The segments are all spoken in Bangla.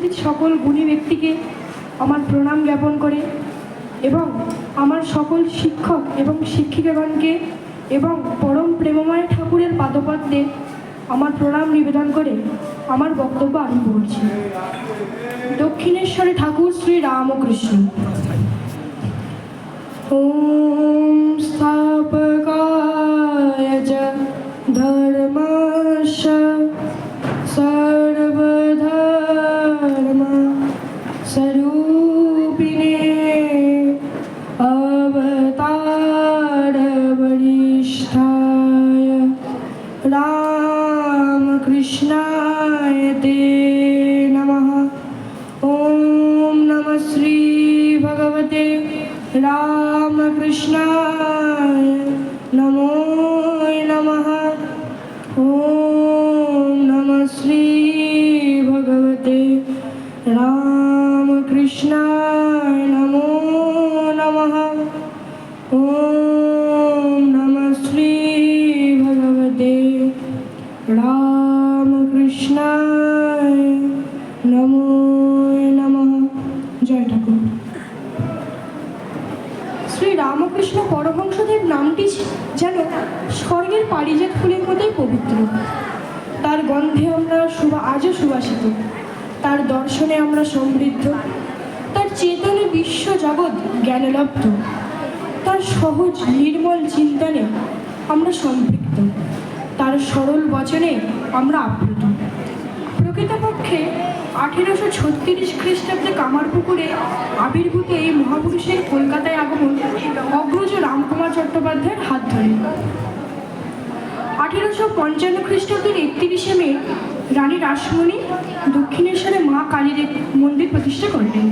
উপস্থিত সকল গুণী ব্যক্তিকে আমার প্রণাম জ্ঞাপন করে এবং আমার সকল শিক্ষক এবং শিক্ষিকাগণকে এবং পরম প্রেমময় ঠাকুরের পাদপদ্মে আমার প্রণাম নিবেদন করে আমার বক্তব্য আরম্ভ করছি। দক্ষিণেশ্বরে ঠাকুর শ্রী রামকৃষ্ণ। ওম স্থাপকায় চ ধর্মস্য সর্বধর্ম স্বরূপিণে অবতার বরিষ্ঠায় রামকৃষ্ণায় তে নমঃ। ওম নমঃ শ্রী ভগবতে রামকৃষ্ণায় নমো নমঃ। ওম নমঃ শ্রী ভগবতে রামকৃষ্ণায় নমো নমঃ। ওম নমঃ শ্রী ভগবতে রামকৃষ্ণায় নমো নমঃ। জয় ঠাকুর। শ্রী রামকৃষ্ণ পরমহংসদেব নামটি যেন স্বর্গের পারিজাত ফুলের মতোই পবিত্র। তার গন্ধে আমরা আজও সুবাসিত, তার দর্শনে আমরা সমৃদ্ধ, তার চেতনে বিশ্ব জগৎ জ্ঞানলব্ধ, তার সহজ নির্মল চিন্তনে আমরা সম্পৃক্ত, তার সরল বচনে আমরা আপ্লুত। প্রকৃতপক্ষে 1836 খ্রিস্টাব্দে কামারপুকুরে আবির্ভূত এই মহাপুরুষের কলকাতায় আগমন অগ্রজ রামকুমার চট্টোপাধ্যায়ের হাত ধরে। 1855 খ্রিস্টাব্দের 31শে মে রানী রাসমণি দক্ষিণেশ্বরে মা কালীর এক মন্দির প্রতিষ্ঠা করলেন।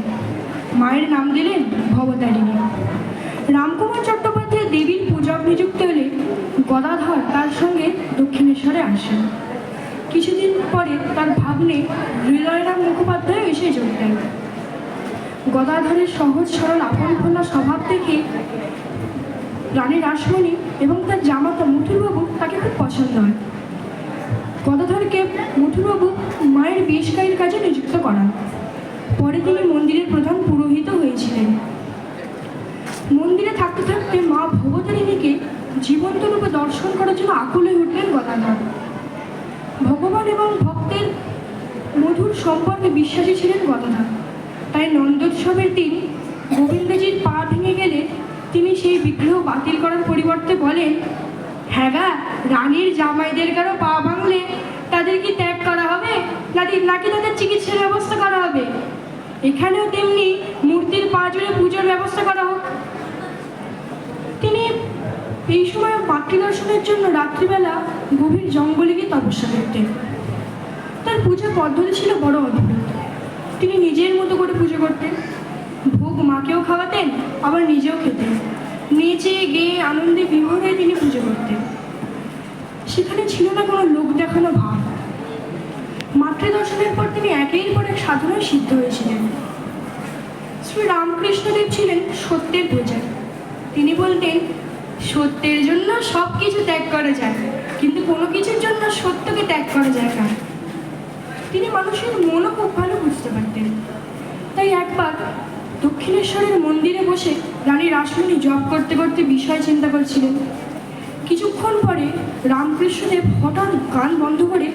মায়ের নাম দিলেন ভবতারিণী। রামকুমার চট্টোপাধ্যায় দেবীর পূজক নিযুক্ত হলে গদাধর তার সঙ্গে দক্ষিণেশ্বরে আসেন। কিছুদিন পরে তার ভাগ্নে হৃদয়রাম মুখোপাধ্যায় এসে যোগ দেন। গদাধরের সহজ সরল আপনভোলা স্বভাব দেখে রানী রাসমণি এবং তার জামাতা মথুরবাবু তাকে খুব পছন্দ হয়। গদাধরকে মথুরবাবু মায়ের বেশকারীর কাজে নিযুক্ত করান। পরে তিনি মন্দিরের প্রধান পুরোহিত হয়েছিলেন। মন্দিরে থাকতে থাকতে মা ভবতারিণীকে জীবন্ত রূপে দর্শন করার জন্য আকুল হয়ে উঠলেন গদাধর। ভগবান এবং ভক্তের মধুর সম্পর্কে বিশ্বাসী ছিলেন গদাধর। তাই নন্দোৎসবের দিন গোবিন্দজির পা ভেঙে গেলে তিনি সেই বিগ্রহ বাতিল করার পরিবর্তে বলেন, হ্যাঁ গা, রানীর জামাইদের কারো পা ভাঙলে তাদের কি ত্যাগ করা হবে নাকি তাদের চিকিৎসার ব্যবস্থা করা হবে? এখানেও তেমনি মূর্তির পা জুড়ে পুজোর ব্যবস্থা করা হোক। তিনি এই সময় মাতৃদর্শনের জন্য রাত্রিবেলা গভীর জঙ্গলে গিয়ে তপস্যা করতেন। তার পূজার পদ্ধতি ছিল বড় অদ্ভুত। তিনি নিজের মতো করে পুজো করতেন, ভোগ মাকেও খাওয়াতেন, আবার নিজেও খেতেন। নেচে গেয়ে আনন্দে বিভোর হয়ে তিনি পুজো করতেন। সেখানে ছিল না কোনো লোক দেখানো ভাব। মাতৃদর্শনের পর তিনি একের পর এক সাধনায় সিদ্ধ হয়েছিলেন। শ্রী রামকৃষ্ণদেব ছিলেন সত্যের পূজারী। তিনি বলতেন, সত্যের জন্য সব কিছু ত্যাগ করা যায়, কিন্তু কোনো কিছুর জন্য সত্যকে ত্যাগ করা যায় না। তিনি মানুষের মনও খুব ভালো বুঝতে পারতেন। তাই একবার দক্ষিণেশ্বরের মন্দিরে বসে রানী রাসমণি জপ করতে করতে বিষয় চিন্তা করছিলেন। কিছুক্ষণ পরে রামকৃষ্ণদেব হঠাৎ গান বন্ধ করে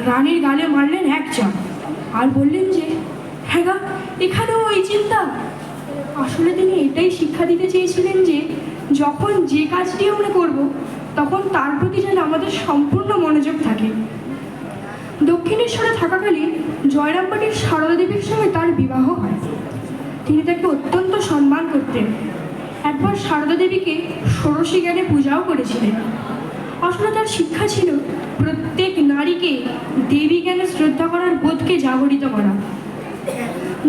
রানীর গালে মারলেন এক চাপ আর বললেন যে, হ্যাঁ গা, এখানেও ওই চিন্তা। আসলে তিনি এটাই শিক্ষা দিতে চেয়েছিলেন যে যখন যে কাজটি আমরা করব তখন তার প্রতি যেন আমাদের সম্পূর্ণ মনোযোগ থাকে। দক্ষিণেশ্বরে থাকাকালীন জয়রামবাটির সারদা দেবীর সঙ্গে তার বিবাহ হয়। তিনি তাকে অত্যন্ত সম্মান করতেন। একবার সারদা দেবীকে ষোড়শী জ্ঞানে পূজাও করেছিলেন। আসলে তার শিক্ষা ছিল প্রত্যেক নারীকে দেবী জ্ঞানে শ্রদ্ধা করার বোধকে জাগরিত করা।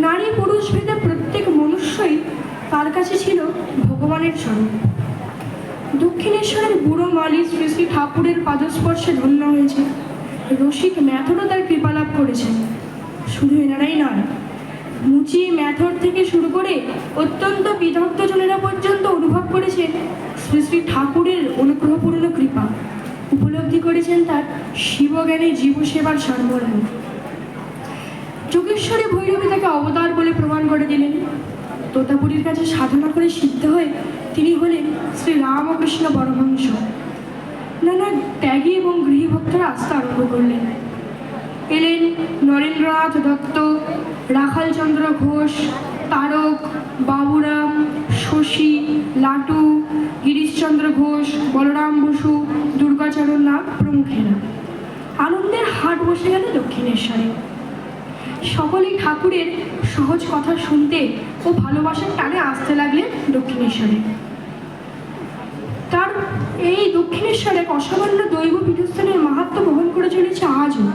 নারী পুরুষ ভেদে প্রত্যেক মনুষ্যই তার কাছে ছিল ভগবানের স্বরূপ। দক্ষিণেশ্বরের বুড়ো মালি শ্রী শ্রী ঠাকুরের পাদস্পর্শে ধন্য হয়েছে। রসিক ম্যাথরও তার কৃপালাভ করেছেন। শুধু এনারাই নয়, মুচি ম্যাথর থেকে শুরু করে অত্যন্ত বিদগ্ধজনেরা পর্যন্ত অনুভব করেছেন শ্রী শ্রী ঠাকুরের অনুগ্রহপূর্ণ কৃপা। উপলব্ধি করেছেন তার শিবজ্ঞানে জীবসেবার সারমর্ম। যোগেশ্বরী ভৈরবী তাকে অবতার বলে প্রমাণ করে দিলেন। তোতাপুরীর কাছে সাধনা করে সিদ্ধ হয়ে তিনি হলেন শ্রী রামকৃষ্ণ পরমহংস। নানা ত্যাগী এবং গৃহভক্তরা আসতে আরম্ভ করলেন। এলেন নরেন্দ্রনাথ দত্ত, রাখালচন্দ্র ঘোষ, তারক, বাবুরাম, শশী, লাটু, গিরিশচন্দ্র ঘোষ, বলরাম বসু, দুর্গাচরণ নাগ প্রমুখেরা। আনন্দের হাট বসে গেল দক্ষিণেশ্বরে। সকলেই ঠাকুরের সহজ কথা শুনতে ও ভালোবাসার টানে আসতে লাগলেন দক্ষিণেশ্বরে। তার এই দক্ষিণেশ্বর এক অসামান্য দৈব পীঠস্থানের মাহাত্ম্য বহন করে চলেছে আজও,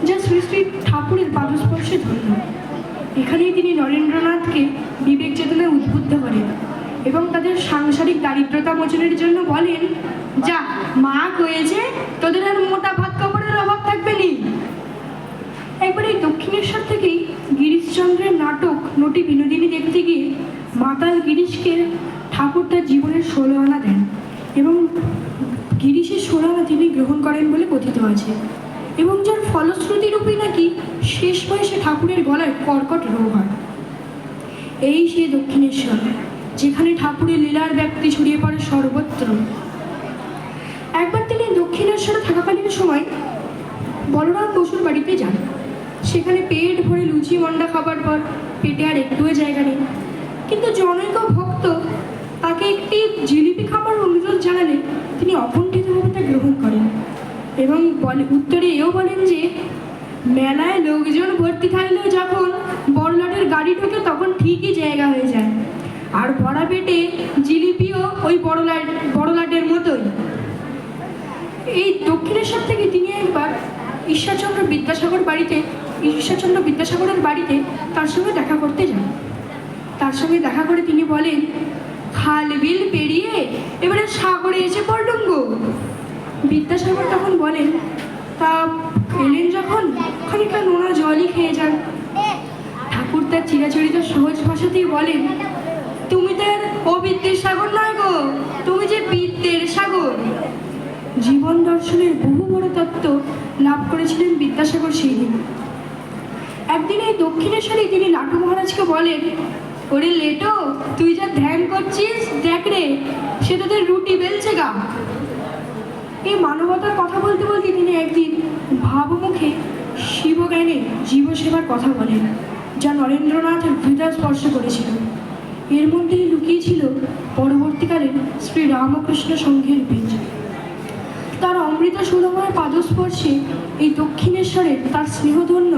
যা শ্রী শ্রী ঠাকুরের পাদস্পর্শে ধন্য। এখানেই তিনি নরেন্দ্রনাথকে বিবেক চেতনায় উদ্বুদ্ধ করেন এবং তাদের সাংসারিক দারিদ্রতা মোচনের জন্য বলেন, যা মা কয়েছে তোদের আর মোটা ভাত কাপড়ের অভাব থাকবে নি। একবার এই দক্ষিণেশ্বর থেকেই গিরিশচন্দ্রের নাটক নটি বিনোদিনী দেখতে গিয়ে মাতাল গিরিশকে ঠাকুর তার জীবনের 16 আনা দেন এবং গিরিশের 16 আনা তিনি গ্রহণ করেন বলে কথিত আছে, এবং যার ফলশ্রুতিরূপে নাকি শেষ বয়সে ঠাকুরের গলায় কর্কট রোগ হয়। এই সেই দক্ষিণেশ্বর, যেখানে ঠাকুরের লীলার ব্যাপ্তি ছড়িয়ে পড়ে সর্বত্র। একবার তিনি দক্ষিণেশ্বরে থাকাকালীন সময় বলরাম বসুর বাড়িতে যান। সেখানে পেট ভরে লুচি মন্ডা খাবার পর পেটে আর একটুও জায়গা নেই, কিন্তু জনৈক ভক্ত তাকে একটি জিলিপি খাবার অনুরোধ জানালে তিনি অকুণ্ঠিতভাবে তা গ্রহণ করেন এবং উত্তরে এও বলেন যে, মেলায় লোকজন ভর্তি থাকলেও যখন বড়লাটের গাড়ি ঢোকে তখন ঠিকই জায়গা হয়ে যায়, আর ভরা পেটে জিলিপিও ওই বড়লাটের মতোই। এই দক্ষিণেশ্বর থেকে তিনি একবার ঈশ্বরচন্দ্র বিদ্যাসাগরের বাড়িতে তার সঙ্গে দেখা করতে যান। তার সঙ্গে দেখা করে তিনি বলেন, খাল বিল পেরিয়ে এবারে সাগরে এসে পড়লুম গো। বিদ্যাসাগর তখন বলেন, তা এলেন যখন খানিকটা নোনা জলই খেয়ে যান। ঠাকুর তার চিরাচরিত সহজ ভাষাতেই বলেন, তুমি তো আর অবিদ্যের সাগর নয় গো, তুমি যে বিদ্যের সাগর। জীবন দর্শনের বহু বড় তত্ত্ব লাভ করেছিলেন বিদ্যাসাগর সেই দিন। একদিন এই দক্ষিণেশ্বরে তিনি লাটু মহারাজকে বলেন, ওরে লেটো, তুই যা ধ্যান করছিস দেখ রে, সে তোদের রুটি বেলছে গা। এই মানবতার কথা বলতে বলতে তিনি একদিন ভাবমুখে শিবজ্ঞানে জীবসেবার কথা বলেন, যা নরেন্দ্রনাথের হৃদয় স্পর্শ করেছিল। এর মধ্যেই লুকিয়েছিল পরবর্তীকালে শ্রী রামকৃষ্ণ সংঘের বীজ। তার অমৃত সুরময় পাদস্পর্শে এই দক্ষিণেশ্বরের তার স্নেহধন্য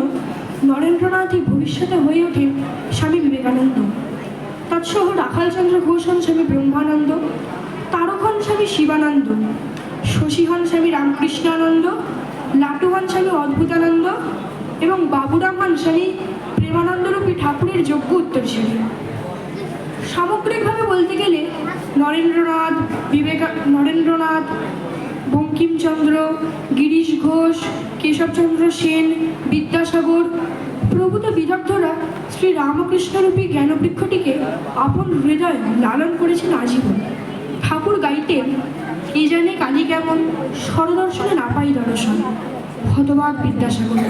নরেন্দ্রনাথই ভবিষ্যতে হয়ে ওঠেন স্বামী বিবেকানন্দ। তৎসহ রাখালচন্দ্র ঘোষ হন স্বামী ব্রহ্মানন্দ, তারক হন স্বামী শিবানন্দ, শশী হন স্বামী রামকৃষ্ণানন্দ, লাটু হন স্বামী অদ্ভুতানন্দ এবং বাবুরাম হন স্বামী প্রেমানন্দরূপী ঠাকুরের যোগ্য উত্তরসূরি। সামগ্রিকভাবে বলতে গেলে নরেন্দ্রনাথ, বঙ্কিমচন্দ্র, গিরিশ ঘোষ, কেশবচন্দ্র সেন, বিদ্যাসাগর প্রভৃতি বিদগ্ধরা শ্রী রামকৃষ্ণরূপী জ্ঞানবৃক্ষটিকে আপন হৃদয় লালন করেছেন আজীবন। ঠাকুর গাইতেন, এ জানে কালী কেমন, স্বরদর্শনে না পাই দর্শন। হতবাক বিদ্যাসাগর,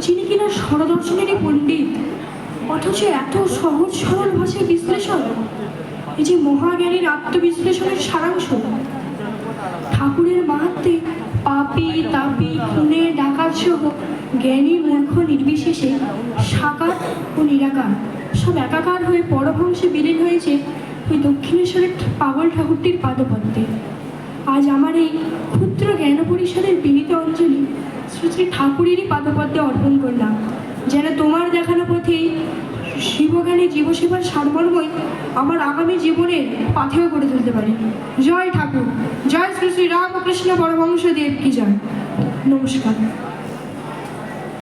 যিনি কিনা স্বরদর্শনেরই পণ্ডিত, অথচ এত সহজ সরল ভাষায় বিশ্লেষণ, এই যে মহাজ্ঞানীর আত্মবিশ্লেষণের সারাংশ। ঠাকুরের মাহাত্ম্যে পাপী তাপী খুনে ডাকাত সহ জ্ঞানী মূর্খ নির্বিশেষে সাকার ও নিরাকার সব একাকার হয়ে পরমহংসে বিলীন হয়েছে ওই দক্ষিণেশ্বরের পাগল ঠাকুরটির পাদপদ্মে। আজ আমার এই ক্ষুদ্র জ্ঞান পরিসরের বিনীত অঞ্জলি শ্রী শ্রী ঠাকুরেরই পাদপদ্মে অর্পণ করলাম, যেন তোমার দেখানো পথেই শিবজ্ঞানী জীবসেবার সারমর্মই আমার আগামী জীবনের পাথেয় করে তুলতে পারে। জয় ঠাকুর, জয় শ্রী শ্রী রামকৃষ্ণ পরমহংস দেব কি জয়। নমস্কার।